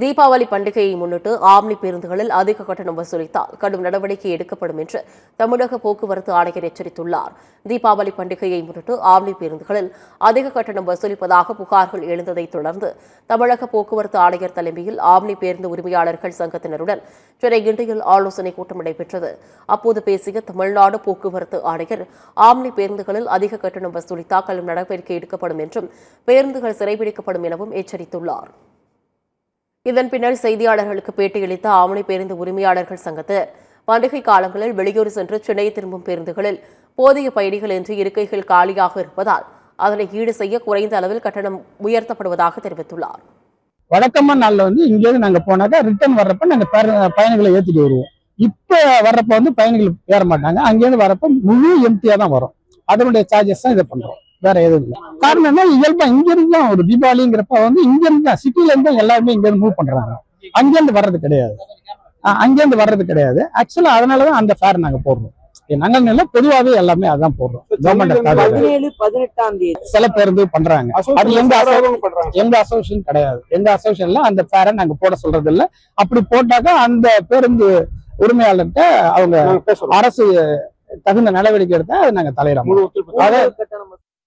தீபாவளி பண்டிகையை முன்னிட்டு ஆம்னி பேருந்துகளில் அதிக கட்டணம் வசூலித்தால் கடும் நடவடிக்கை எடுக்கப்படும் என்று தமிழக போக்குவரத்து ஆணையர் எச்சரித்துள்ளார். தீபாவளி பண்டிகையை முன்னிட்டு ஆம்னி பேருந்துகளில் அதிக கட்டணம் வசூலிப்பதாக புகார்கள் எழுந்ததைத் தொடர்ந்து தமிழக போக்குவரத்து ஆணையர் தலைமையில் ஆம்னி பேருந்து உரிமையாளர்கள் சங்கத்தினருடன் சென்னை கிண்டியில் ஆலோசனைக் கூட்டம் நடைபெற்றது. அப்போது பேசிய தமிழ்நாடு போக்குவரத்து ஆணையர், ஆம்னி பேருந்துகளில் அதிக கட்டணம் வசூலித்தால் கடும் நடவடிக்கை எடுக்கப்படும் என்றும் பேருந்துகள் சிறைபிடிக்கப்படும் எனவும் எச்சரித்துள்ளார். இதன் பின்னர் செய்தியாளர்களுக்கு பேட்டியளித்த ஆம்னி பேருந்து உரிமையாளர்கள் சங்கத்தினர், பண்டிகை காலங்களில் வெளியூர் சென்று சென்னை திரும்பும் பேருந்துகளில் போதிய பயணிகள் என்று இருக்கைகள் காலியாக இருப்பதால் அதனை ஈடு செய்ய குறைந்த அளவில் கட்டணம் உயர்த்தப்படுவதாக தெரிவித்துள்ளார். வழக்கமான நாள்ல இங்கேருந்து நாங்க போனாக்கா ரிட்டர்ன் வர்றப்ப நாங்க பயணிகளை ஏற்றிட்டு வருவோம். இப்ப வர்றப்ப பயணிகள் ஏற மாட்டாங்க. அங்கேருந்து வரப்ப முழு எம்டியா தான் வரும். அதனுடைய சார்ஜஸ் தான் இதை பண்றோம், வேற எதுவும் இல்லை. காரணம் என்ன, இயல்பா இங்க இருந்து தான் ஒரு தீபாவளிங்கிறப்ப இங்க இருந்து தான் சிட்டில இருந்து எல்லாருமே இங்க இருந்து மூவ் பண்றாங்க. அங்கேருந்து வர்றது கிடையாது. ஆக்சுவலா அதனாலதான் அந்த ஃபேர் நாங்க போடுறோம். நாங்க பொதுவாகவே எல்லாமே அதான் போடுறோம். 17-18ஆம் தேதி சில பேருந்து பண்றாங்க. அது எங்க அசோசியேஷன் கிடையாது. எங்க அசோசியேஷன்ல அந்த ஃபேரை நாங்க போட சொல்றது இல்ல. அப்படி போட்டாக்கா அந்த பேருந்து உரிமையாளர்கிட்ட அவங்க அரசு தகுந்த நடவடிக்கை எடுத்தா அதை நாங்க தலையிடலாம்.